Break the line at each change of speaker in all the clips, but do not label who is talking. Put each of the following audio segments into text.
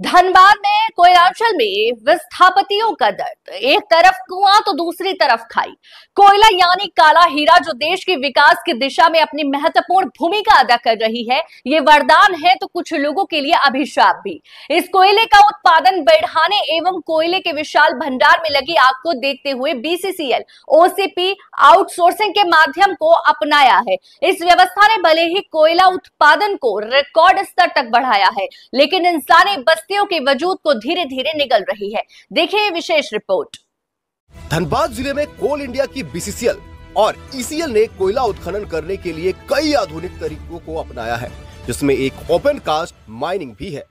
धनबाद में कोयलांचल में विस्थापितों का दर्द, एक तरफ कुआं तो दूसरी तरफ खाई। कोयला यानी काला हीरा जो देश के विकास की दिशा में अपनी महत्वपूर्ण भूमिका अदा कर रही है, ये वरदान है तो कुछ लोगों के लिए अभिशाप भी। इस कोयले का उत्पादन बढ़ाने एवं कोयले के विशाल भंडार में लगी आग को देखते हुए बीसीसीएल ओसीपी आउटसोर्सिंग के माध्यम को अपनाया है। इस व्यवस्था ने भले ही कोयला उत्पादन को रिकॉर्ड स्तर तक बढ़ाया है, लेकिन इंसानी बस्तियों के वजूद को धीरे धीरे निगल रही है। देखिए विशेष रिपोर्ट।
धनबाद जिले में कोल इंडिया की बीसीसीएल और ईसीएल ने कोयला उत्खनन करने के लिए कई आधुनिक तरीकों को अपनाया है, जिसमें एक ओपन कास्ट माइनिंग भी है,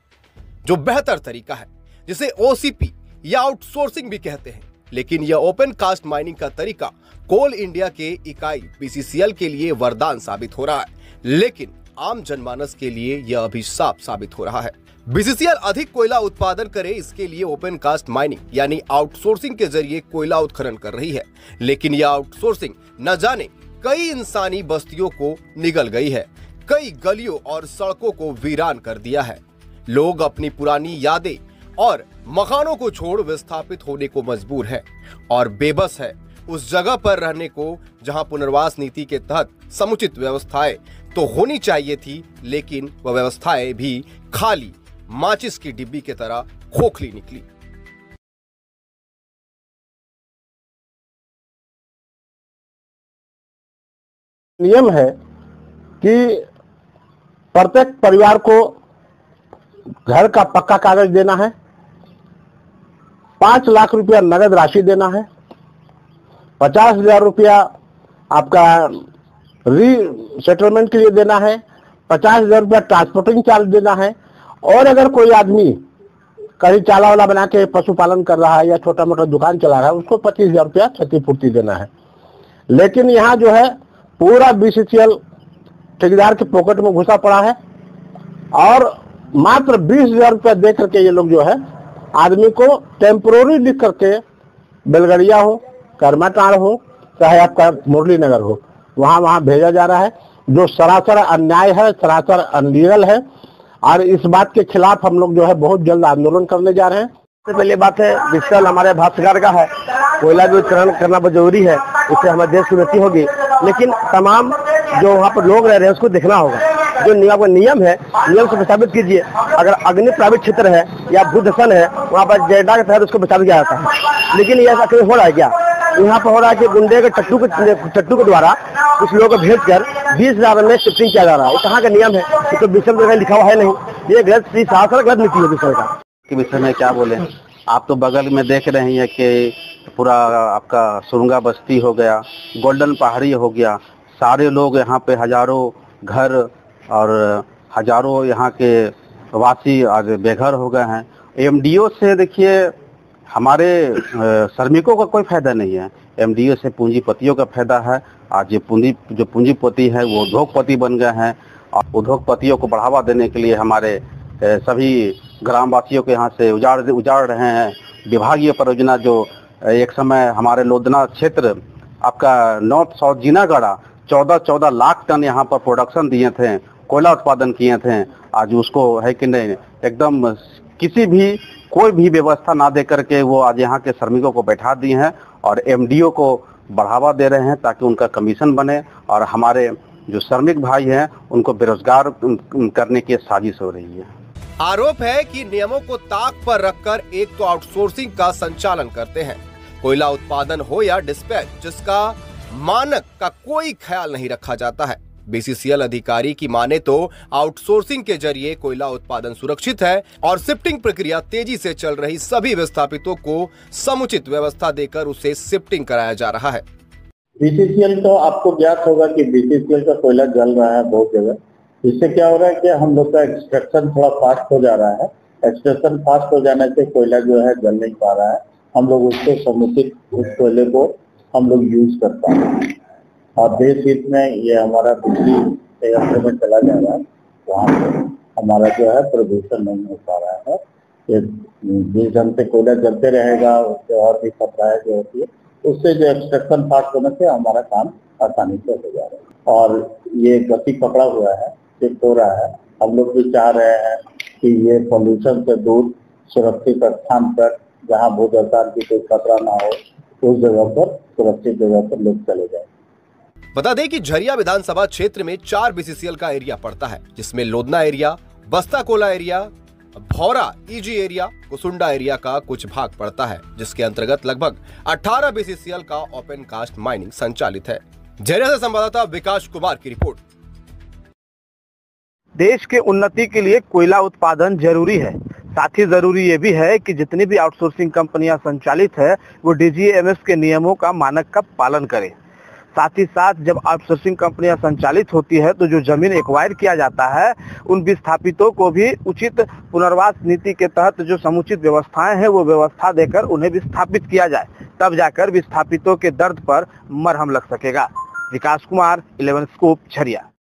जो बेहतर तरीका है, जिसे ओसीपी या आउटसोर्सिंग भी कहते हैं। लेकिन यह ओपन कास्ट माइनिंग का तरीका कोल इंडिया के इकाई बीसीसीएल के लिए वरदान साबित हो रहा है, लेकिन आम जनमानस के लिए यह अभिशाप साबित हो रहा है। बीसीसीएल अधिक कोयला उत्पादन करे, इसके लिए ओपन कास्ट माइनिंग यानी आउटसोर्सिंग के जरिए कोयला उत्खनन कर रही है, लेकिन यह आउटसोर्सिंग न जाने कई इंसानी बस्तियों को निगल गई है, कई गलियों और सड़कों को वीरान कर दिया है। लोग अपनी पुरानी यादें और मकानों को छोड़ विस्थापित होने को मजबूर है और बेबस है उस जगह पर रहने को जहां पुनर्वास नीति के तहत समुचित व्यवस्थाएं तो होनी चाहिए थी, लेकिन वह व्यवस्थाएं भी खाली माचिस की डिब्बी की तरह खोखली निकली।
नियम है कि प्रत्येक परिवार को घर का पक्का कागज देना है, 5 लाख रुपया नगद राशि देना है, 50,000 रुपया आपका रीसेटलमेंट के लिए देना है, 50,000 रुपया ट्रांसपोर्टिंग चार्ज देना है, और अगर कोई आदमी कहीं चाला वाला बना के पशुपालन कर रहा है या छोटा मोटा दुकान चला रहा है, उसको 25,000 रुपया क्षतिपूर्ति देना है। लेकिन यहाँ जो है पूरा बीसीसीएल ठेकेदार के पॉकेट में घुसा पड़ा है और मात्र 20,000 रुपया दे करके ये लोग जो है आदमी को टेम्पोररी लिख करके बेलगड़िया हो, करमाटाड़ हो, चाहे आपका मुरली नगर हो, वहां भेजा जा रहा है, जो सरासर अन्याय है, सरासर अनलीगल है। और इस बात के खिलाफ हम लोग जो है बहुत जल्द आंदोलन करने जा रहे हैं। सबसे पहले बात है, विशाल हमारे भारत सरकार का है, कोयला भी उत्खनन करना बहुत जरूरी है, इससे हमारे देश की उन्नति होगी। लेकिन तमाम जो वहाँ पर लोग रह रहे हैं उसको देखना होगा, जो नियम है, नियम से प्रस्तावित कीजिए। अगर अग्नि प्रावित क्षेत्र है या भूदर्शन है, वहाँ पर जेडा के तहत उसको प्रस्तावित किया जाता है। लेकिन यह ऐसा हो रहा है क्या? यहाँ पर हो रहा है कि गुंडे के टट्टू के द्वारा कुछ लोगों को भेज कर 20,000 में शिफ्टिंग किया जा रहा है। ये कहाँ का नियम है? ये तो विषय में लिखा हुआ है नहीं। ये गलत नीति है विषय का।
के विषय में क्या बोले? आप तो बगल में देख रहे हैं कि पूरा आपका सुरंगा बस्ती हो गया, गोल्डन पहाड़ी हो गया, सारे लोग यहाँ पे हजारों घर और हजारों यहाँ के वासी आज बेघर हो गए हैं। एमडीओ से देखिए हमारे श्रमिकों का कोई फायदा नहीं है, एमडीओ से पूंजीपतियों का फायदा है। आज जो पूंजीपति है वो उद्योगपति बन गए हैं और उद्योगपतियों को बढ़ावा देने के लिए हमारे सभी ग्रामवासियों के यहाँ से उजाड़ रहे हैं। विभागीय परियोजना जो एक समय हमारे लोधना क्षेत्र आपका नॉर्थ साउथ जीनागढ़ा 14 लाख टन यहाँ पर प्रोडक्शन दिए थे, कोयला उत्पादन किए थे, आज उसको है कि नहीं एकदम कोई भी व्यवस्था ना दे करके वो आज यहाँ के श्रमिकों को बैठा दिए हैं और एमडीओ को बढ़ावा दे रहे हैं ताकि उनका कमीशन बने और हमारे जो श्रमिक भाई हैं उनको बेरोजगार करने की साजिश हो रही है।
आरोप है कि नियमों को ताक पर रखकर एक तो आउटसोर्सिंग का संचालन करते हैं, कोयला उत्पादन हो या डिस्पैच, जिसका मानक का कोई ख्याल नहीं रखा जाता है। बीसीसीएल अधिकारी की माने तो आउटसोर्सिंग के जरिए कोयला उत्पादन सुरक्षित है और शिफ्टिंग प्रक्रिया तेजी से चल रही सभी विस्थापितों को समुचित व्यवस्था देकर उसे शिफ्टिंग कराया जा रहा है।
बीसीसीएल तो आपको ज्ञात होगा कि बीसीसीएल का कोयला जल रहा है बहुत जगह। इससे क्या हो रहा है कि हम लोग का एक्सट्रैक्शन थोड़ा फास्ट हो जा रहा है। एक्सट्रैक्शन फास्ट हो जाने से कोयला जो है जल नहीं पा रहा है। हम लोग उसको समुचित उस कोयले को हम लोग यूज कर पा रहे हैं और देश हित में ये हमारा बिजली संयंत्र में चला जा रहा है, वहाँ पे हमारा जो है प्रदूषण नहीं हो पा रहा है। ये जिस ढंग से कोयला जलते रहेगा उससे और भी खतरा है जो होती है, उससे जो एक्सट्रैक्शन फास्ट होने से हमारा काम आसानी से हो जा रहा है और ये गति पकड़ा हुआ है, शिफ्ट हो रहा है हम लोग भी चाह रहे हैं कि ये पॉल्यूशन से दूर सुरक्षित स्थान पर जहाँ भूत की कोई खतरा ना हो उस जगह पर सुरक्षित जगह पर लोग चले जाए।
बता दें कि झरिया विधानसभा क्षेत्र में 4 बीसीसीएल का एरिया पड़ता है, जिसमें लोधना एरिया, बस्ता कोला एरिया, भौरा ईजी एरिया, कुसुंडा एरिया का कुछ भाग पड़ता है, जिसके अंतर्गत लगभग 18 बीसीसीएल का ओपन कास्ट माइनिंग संचालित है। झरिया से संवाददाता विकास कुमार की रिपोर्ट।
देश के उन्नति के लिए कोयला उत्पादन जरूरी है, साथ ही जरूरी ये भी है कि जितनी भी आउटसोर्सिंग कंपनियां संचालित है वो डीजीएमएस के नियमों का मानक का पालन करें। साथ ही साथ जब आउटसोर्सिंग कंपनियां संचालित होती है तो जो जमीन एक्वायर किया जाता है उन विस्थापितों को भी उचित पुनर्वास नीति के तहत जो समुचित व्यवस्थाएं हैं वो व्यवस्था देकर उन्हें विस्थापित किया जाए, तब जाकर विस्थापितों के दर्द पर मरहम लग सकेगा। विकास कुमार, 11 स्कूप, झरिया।